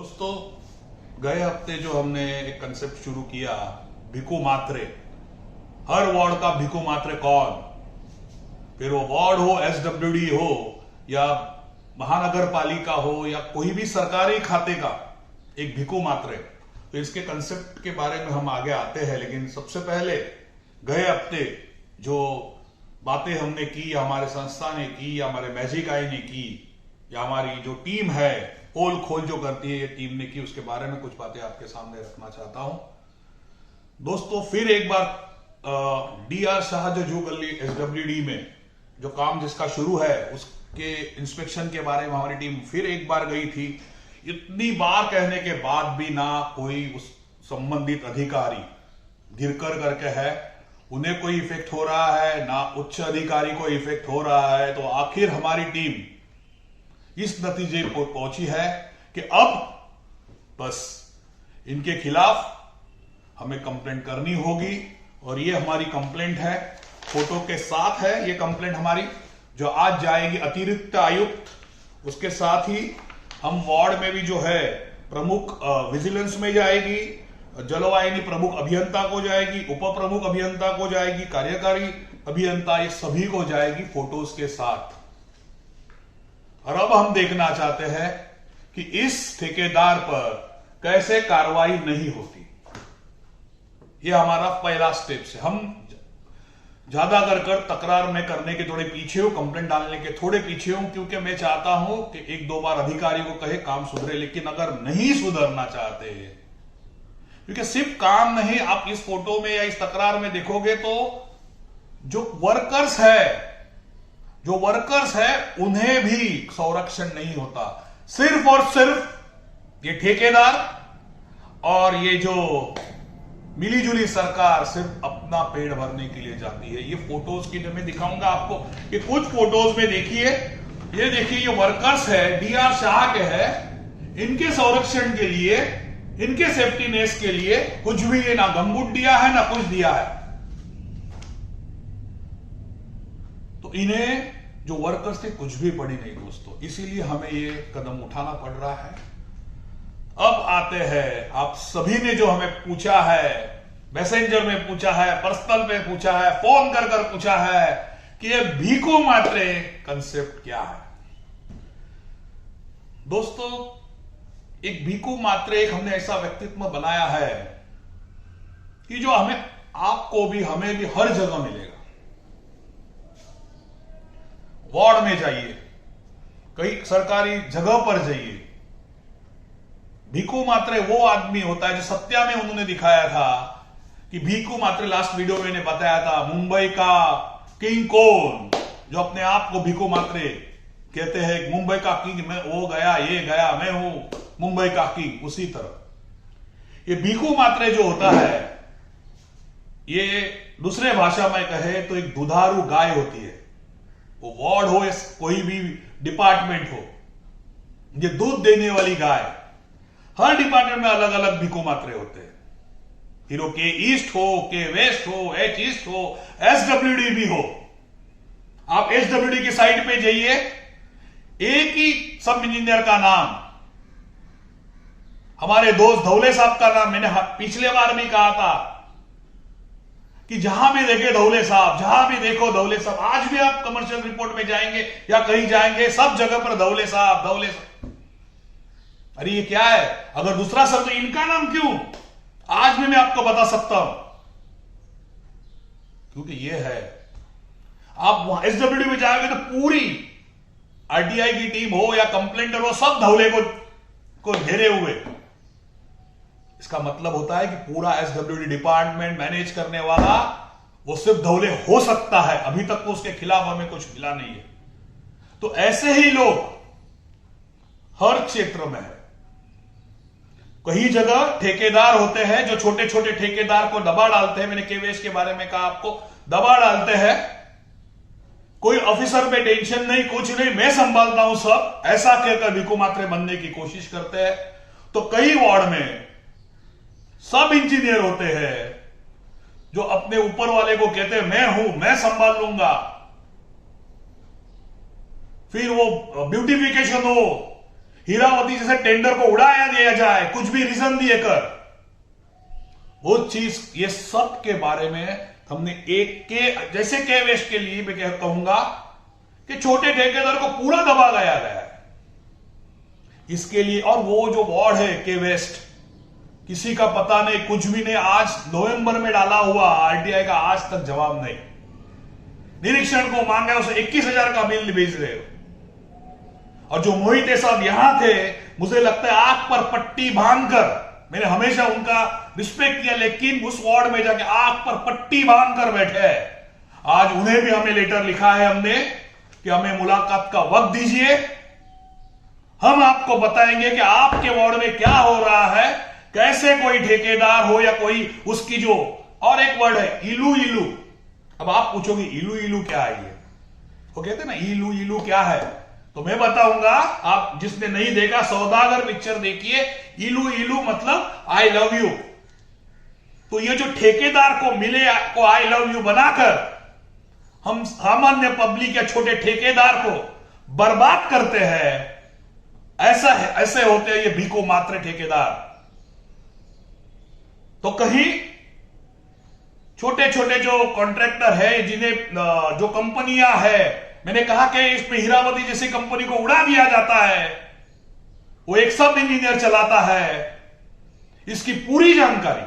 दोस्तों, गए हफ्ते जो हमने एक कंसेप्ट शुरू किया, भिकु मात्रे, हर वार्ड का भिकु मात्रे कौन, फिर वो वार्ड हो, एसडब्ल्यूडी हो या महानगर पालिका हो या कोई भी सरकारी खाते का एक भिकु मात्रे। तो इसके कंसेप्ट के बारे में हम आगे आते हैं, लेकिन सबसे पहले गए हफ्ते जो बातें हमने की, हमारे संस्था ने की, या हमारे मैजिक आई ने की, या हमारी जो टीम है पोल खोल जो करती है ये टीम ने की, उसके बारे में कुछ बातें आपके सामने रखना चाहता हूं। दोस्तों, फिर एक बार डीआर शाह जो जू गली एसडब्ल्यूडी में जो काम जिसका शुरू है उसके इंस्पेक्शन के बारे में हमारी टीम फिर एक बार गई थी। इतनी बार कहने के बाद भी ना कोई उस संबंधित अधिकारी गिरकर करके है, उन्हें कोई इफेक्ट हो रहा है, ना उच्च अधिकारी को इफेक्ट हो रहा है। तो आखिर हमारी टीम इस नतीजे को पहुंची है कि अब बस इनके खिलाफ हमें कंप्लेंट करनी होगी, और ये हमारी कंप्लेंट है, फोटो के साथ है ये कंप्लेंट हमारी, जो आज जाएगी अतिरिक्त आयुक्त। उसके साथ ही हम वार्ड में भी जो है प्रमुख विजिलेंस में जाएगी, जलवाहिनी प्रमुख अभियंता को जाएगी, उप प्रमुख अभियंता को जाएगी, कार्यकारी अभियंता, ये सभी को जाएगी फोटोज के साथ। और अब हम देखना चाहते हैं कि इस ठेकेदार पर कैसे कार्रवाई नहीं होती। ये हमारा पहला स्टेप है। हम ज्यादा कर तकरार में करने के थोड़े पीछे हूं, कंप्लेंट डालने के थोड़े पीछे हूं, क्योंकि मैं चाहता हूं कि एक दो बार अधिकारी को कहे काम सुधरे। लेकिन अगर नहीं सुधरना चाहते हैं, क्योंकि सिर्फ काम नहीं, आप इस फोटो में या इस तकरार में देखोगे तो जो वर्कर्स है उन्हें भी संरक्षण नहीं होता। सिर्फ और सिर्फ ये ठेकेदार और ये जो मिलीजुली सरकार सिर्फ अपना पेड़ भरने के लिए जाती है। ये फोटोज की मैं दिखाऊंगा आपको कि कुछ फोटोज में देखिए, ये देखिए ये वर्कर्स है, डीआर शाह के है, इनके संरक्षण के लिए, इनके सेफ्टी नेस के लिए कुछ भी ये ना गमबूट दिया है ना कुछ दिया है। तो इन्हें जो वर्कर्स थे कुछ भी पड़ी नहीं दोस्तों, इसीलिए हमें ये कदम उठाना पड़ रहा है। अब आते हैं, आप सभी ने जो हमें पूछा है, मैसेंजर में पूछा है, पर्सनल में पूछा है, फोन कर कर पूछा है कि ये भिकु मात्रे कंसेप्ट क्या है। दोस्तों, एक भिकु मात्रे एक हमने ऐसा व्यक्तित्व बनाया है कि जो हमें, आपको भी, हमें भी हर जगह मिलेगा। वार्ड में जाइए, कई सरकारी जगह पर जाइए, भिकु मात्रे वो आदमी होता है जो सत्या में उन्होंने दिखाया था कि भिकु मात्रे, लास्ट वीडियो में मैंने बताया था, मुंबई का किंग कौन, जो अपने आप को भिकु मात्रे कहते हैं, मुंबई का किंग, मैं वो गया, ये गया, मैं हूं मुंबई का किंग। उसी तरह ये भिकु मात्रे जो होता है, ये दूसरे भाषा में कहे तो एक दुधारू गाय होती है। वो वार्ड हो या कोई भी डिपार्टमेंट हो, ये दूध देने वाली गाय। हर डिपार्टमेंट में अलग अलग भिकु मात्रे होते हैं। हीरो के ईस्ट हो, के वेस्ट हो, एच ईस्ट हो, एसडब्ल्यूडी भी हो। आप एसडब्ल्यूडी की साइट पे जाइए, एक ही सब इंजीनियर का नाम, हमारे दोस्त धौले साहब का नाम, मैंने पिछले बार भी कहा था कि जहां भी देखे धौले साहब, जहां भी देखो धौले साहब। आज भी आप कमर्शियल रिपोर्ट में जाएंगे या कहीं जाएंगे, सब जगह पर धौले साहब, धौले साहब। अरे ये क्या है? अगर दूसरा शब्द इनका नाम क्यों, आज भी मैं आपको बता सकता हूं, क्योंकि ये है। आप वहां एसडब्ल्यूडी में जाएंगे तो पूरी आरटीआई की टीम हो या कंप्लेंटर हो, सब धौले को घेरे हुए। इसका मतलब होता है कि पूरा एसडब्ल्यूडी डिपार्टमेंट मैनेज करने वाला वो सिर्फ धौले हो सकता है। अभी तक तो उसके खिलाफ हमें कुछ मिला नहीं है। तो ऐसे ही लोग हर क्षेत्र में है। कई जगह ठेकेदार होते हैं जो छोटे छोटे ठेकेदार को दबा डालते हैं। मैंने केवेश के बारे में कहा आपको, दबा डालते हैं। कोई ऑफिसर पे टेंशन नहीं, कुछ नहीं, मैं संभालता हूं सब, ऐसा कहकर भिकु मात्रे बनने की कोशिश करते हैं। तो कई वार्ड में सब इंजीनियर होते हैं जो अपने ऊपर वाले को कहते हैं मैं हूं, मैं संभाल लूंगा। फिर वो ब्यूटिफिकेशन हो हीरावती जैसे टेंडर को उड़ाया दिया जाए, कुछ भी रीजन दिए कर, वो चीज, ये सब के बारे में हमने एक के, जैसे के वेस्ट के लिए मैं कहूंगा कि छोटे ठेकेदार को पूरा दबा गया है इसके लिए। और वो जो वार्ड है के वेस्ट, किसी का पता नहीं, कुछ भी नहीं, आज नवंबर में डाला हुआ आरटीआई का आज तक जवाब नहीं। निरीक्षण को मांगा उसे 21,000 का बिल भेज रहे हो। और जो मोहिते साहब यहां थे, मुझे लगता है आंख पर पट्टी बांधकर, मैंने हमेशा उनका रिस्पेक्ट किया, लेकिन उस वार्ड में जाके आंख पर पट्टी बांधकर बैठे हैं। आज उन्हें भी हमें लेटर लिखा है हमने कि हमें मुलाकात का वक्त दीजिए, हम आपको बताएंगे कि आपके वार्ड में क्या हो रहा है, कैसे कोई ठेकेदार हो या कोई उसकी जो, और एक वर्ड है इलू इलू। अब आप पूछोगे इलू इलू क्या है, ये वो कहते हैं ना इलू इलू क्या है, तो मैं बताऊंगा। आप जिसने नहीं देखा सौदागर पिक्चर देखिए, इलू इलू मतलब आई लव यू। तो ये जो ठेकेदार को मिले को आई लव यू बनाकर हम सामान्य पब्लिक या छोटे ठेकेदार को बर्बाद करते हैं, ऐसा है, ऐसे होते हैं ये भीको मात्र ठेकेदार। तो कहीं छोटे छोटे जो कॉन्ट्रैक्टर है, जिन्हें जो कंपनियां है, मैंने कहा कि इसमें हीरावती जैसी कंपनी को उड़ा दिया जाता है, वो एक सब इंजीनियर चलाता है, इसकी पूरी जानकारी।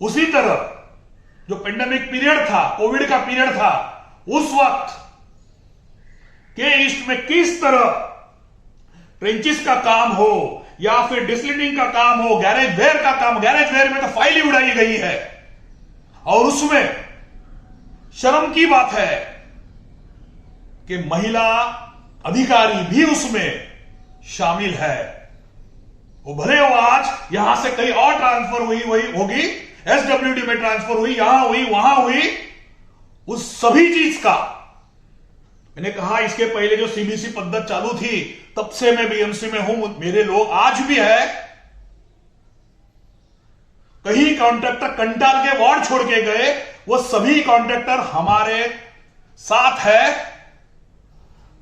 उसी तरह जो पेंडेमिक पीरियड था, कोविड का पीरियड था, उस वक्त के ईस्ट में किस तरह ट्रेंचिस का काम हो या फिर डिसलिटिंग का काम हो, गैरेज वेयर का काम, गैरेज वेयर में तो फाइल ही उड़ाई गई है। और उसमें शर्म की बात है कि महिला अधिकारी भी उसमें शामिल है। वो भले वो आज यहां से कहीं और ट्रांसफर हुई, वही होगी, एसडब्ल्यूडी में ट्रांसफर हुई, यहां हुई, वहां हुई, उस सभी चीज का मैंने कहा। इसके पहले जो सीबीसी पद्धति चालू थी, तब से मैं बीएमसी में हूं, मेरे लोग आज भी है। कहीं कॉन्ट्रैक्टर कंटाल के वार्ड छोड़ के गए, वो सभी कॉन्ट्रैक्टर हमारे साथ है,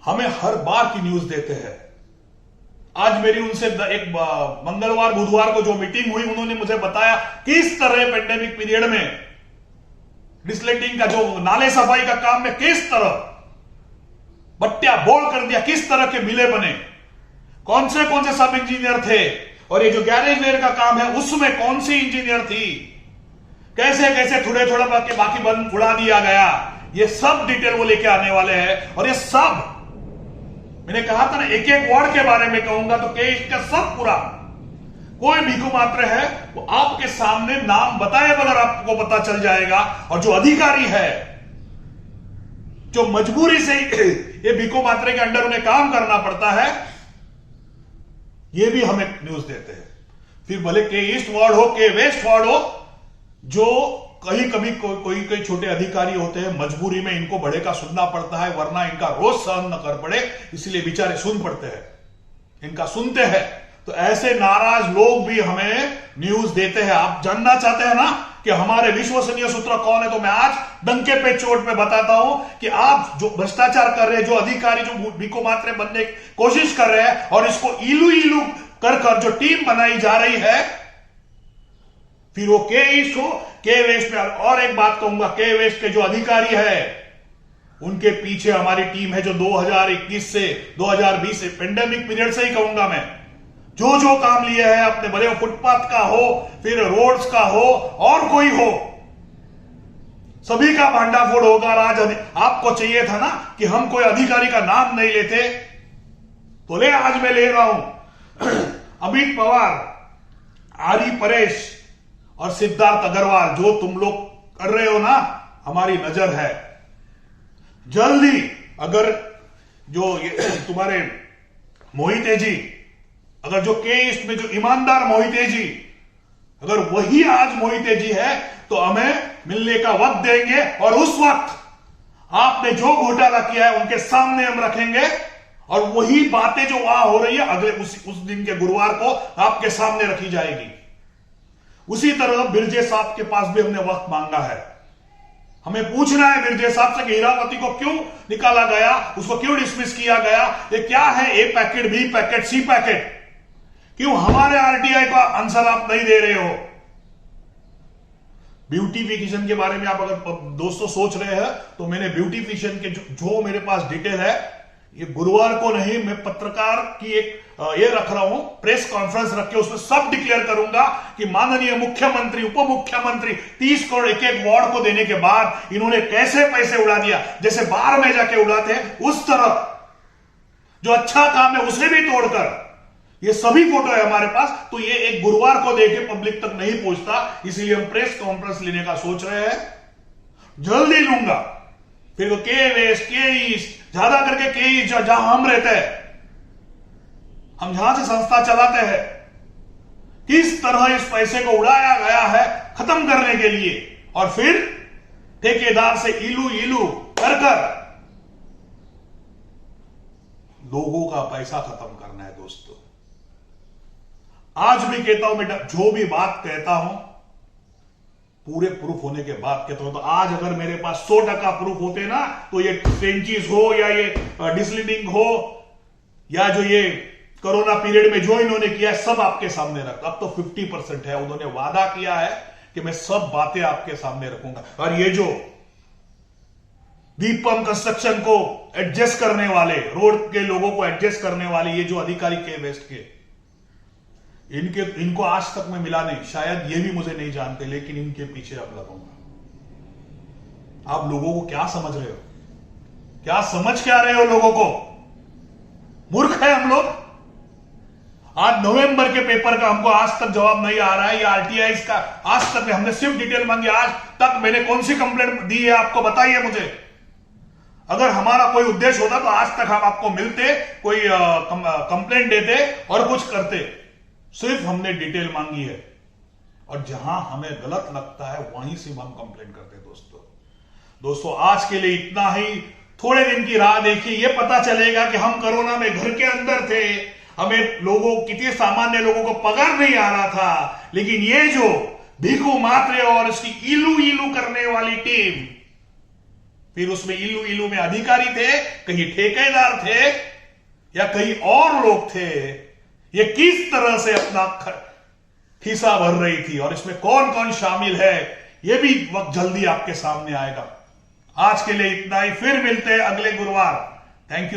हमें हर बार की न्यूज देते हैं। आज मेरी उनसे एक मंगलवार बुधवार को जो मीटिंग हुई, उन्होंने मुझे बताया किस तरह पेंडेमिक पीरियड में डिसलेटिंग का जो नाले सफाई का काम में किस तरह बट्टिया बोल कर दिया, किस तरह के बिले बने, कौन से सब इंजीनियर थे, और ये जो गैरेज वेयर का काम है उसमें कौन सी इंजीनियर थी, कैसे कैसे थोड़े बाकी बंद उड़ा दिया गया। ये सब डिटेल वो लेके आने वाले हैं। और ये सब मैंने कहा था ना, एक एक वार्ड के बारे में कहूंगा तो इसका सब पूरा, कोई भीखू मात्र है वो आपके सामने नाम बताए बगैर आपको पता चल जाएगा। और जो अधिकारी है, जो मजबूरी से ये भीखू मात्रे के अंडर उन्हें काम करना पड़ता है, ये भी हमें न्यूज देते हैं। फिर भले के ईस्ट वार्ड हो, के वेस्ट वार्ड हो, जो कभी कोई छोटे अधिकारी होते हैं, मजबूरी में इनको बड़े का सुनना पड़ता है, वरना इनका रोज सहन न कर पड़े, इसलिए बेचारे सुन पड़ते हैं, इनका सुनते हैं। तो ऐसे नाराज लोग भी हमें न्यूज देते हैं। आप जानना चाहते हैं ना कि हमारे विश्वसनीय सूत्र कौन है, तो मैं आज डंके पे चोट पे बताता हूं कि आप जो भ्रष्टाचार कर रहे हैं, जो अधिकारी जो भीखो मात्रे बनने की कोशिश कर रहे हैं, और इसको इलू इलू कर जो टीम बनाई जा रही है, फिर वो के ईस्ट हो, के वेस्ट में। और एक बात कहूंगा, के वेस्ट के जो अधिकारी है, उनके पीछे हमारी टीम है, जो 2021 से 2020 से पेंडेमिक पीरियड से ही कहूंगा मैं, जो काम लिए हैं अपने, भले वो फुटपाथ का हो, फिर रोड्स का हो, और कोई हो, सभी का भांडाफोड़ होगा। आज आपको चाहिए था ना कि हम कोई अधिकारी का नाम नहीं लेते, तो आज मैं ले रहा हूं। अमित पवार, आरी परेश और सिद्धार्थ अग्रवाल, जो तुम लोग कर रहे हो ना, हमारी नजर है। जल्दी अगर जो तुम्हारे मोहिते जी, अगर जो के ईस्ट में जो ईमानदार मोहिते जी, अगर वही आज मोहिते जी है, तो हमें मिलने का वक्त देंगे, और उस वक्त आपने जो घोटाला किया है उनके सामने हम रखेंगे, और वही बातें जो वहां हो रही है अगले उस दिन के गुरुवार को आपके सामने रखी जाएगी। उसी तरह बिरजे साहब के पास भी हमने वक्त मांगा है। हमें पूछना है मिर्जे साहब से कि हीरावती को क्यों निकाला गया, उसको क्यों डिसमिस किया गया, ये क्या है, ए पैकेट, बी पैकेट, सी पैकेट, क्यों हमारे आरटीआई का आंसर आप नहीं दे रहे हो। ब्यूटिफिकेशन के बारे में आप अगर दोस्तों सोच रहे हैं तो मैंने ब्यूटिफिकेशन के जो मेरे पास डिटेल है, ये गुरुवार को नहीं, मैं पत्रकार की एक ये रख रहा हूं, प्रेस कॉन्फ्रेंस रख के उसमें सब डिक्लेयर करूंगा कि माननीय मुख्यमंत्री, उप मुख्यमंत्री 30 करोड़ एक एक वार्ड को देने के बाद इन्होंने कैसे पैसे उड़ा दिया, जैसे बाहर में जाके उड़ाते हैं उस तरह जो अच्छा काम है उसे भी तोड़कर, ये सभी फोटो है हमारे पास। तो ये एक गुरुवार को देके पब्लिक तक नहीं पहुंचता, इसीलिए हम प्रेस कॉन्फ्रेंस लेने का सोच रहे हैं, जल्दी लूंगा। फिर वो के वेस्ट, के ईस्ट, ज्यादा करके के ईस्ट जहां हम रहते हैं, हम जहां से संस्था चलाते हैं, किस तरह इस पैसे को उड़ाया गया है खत्म करने के लिए, और फिर ठेकेदार से इलू इलू कर लोगों का पैसा खत्म करना है। दोस्तों आज भी कहता हूं बेटा, जो भी बात कहता हूं पूरे प्रूफ होने के बाद कहता हूं। तो आज अगर मेरे पास 100% प्रूफ होते ना, तो ये ट्रेंचीज हो या ये डिसलीडिंग हो या जो ये कोरोना पीरियड में जो इन्होंने किया है सब आपके सामने रख। अब तो 50% है, उन्होंने वादा किया है कि मैं सब बातें आपके सामने रखूंगा। और ये जो दीपम कंस्ट्रक्शन को एडजस्ट करने वाले, रोड के लोगों को एडजस्ट करने वाले ये जो अधिकारी के वेस्ट के, इनको आज तक मैं मिला नहीं, शायद ये भी मुझे नहीं जानते, लेकिन इनके पीछे अब लगूंगा। आप लोगों को क्या समझ रहे हो, क्या समझ क्या रहे हो लोगों को? मूर्ख है हम लोग। आज नवंबर के पेपर का हमको आज तक जवाब नहीं आ रहा है, या आरटीआई का आज तक हमने सिर्फ डिटेल मांगी, आज तक मैंने कौन सी कंप्लेंट दी है आपको बताइए मुझे। अगर हमारा कोई उद्देश्य होता तो आज तक हम आपको मिलते, कोई कंप्लेंट देते और कुछ करते। सिर्फ हमने डिटेल मांगी है, और जहां हमें गलत लगता है वहीं से हम कंप्लेंट करते हैं। दोस्तों आज के लिए इतना ही। थोड़े दिन की राह देखिए, ये पता चलेगा कि हम कोरोना में घर के अंदर थे, हमें लोगों, कितने सामान्य लोगों को पगार नहीं आ रहा था, लेकिन ये जो भीखू मात्रे और इसकी इलू इलू करने वाली टीम, फिर उसमें इलू इलू में अधिकारी थे, कहीं ठेकेदार थे या कहीं और लोग थे, ये किस तरह से अपना खिस्सा भर रही थी और इसमें कौन कौन शामिल है, ये भी वक्त जल्दी आपके सामने आएगा। आज के लिए इतना ही, फिर मिलते हैं अगले गुरुवार। Thank you.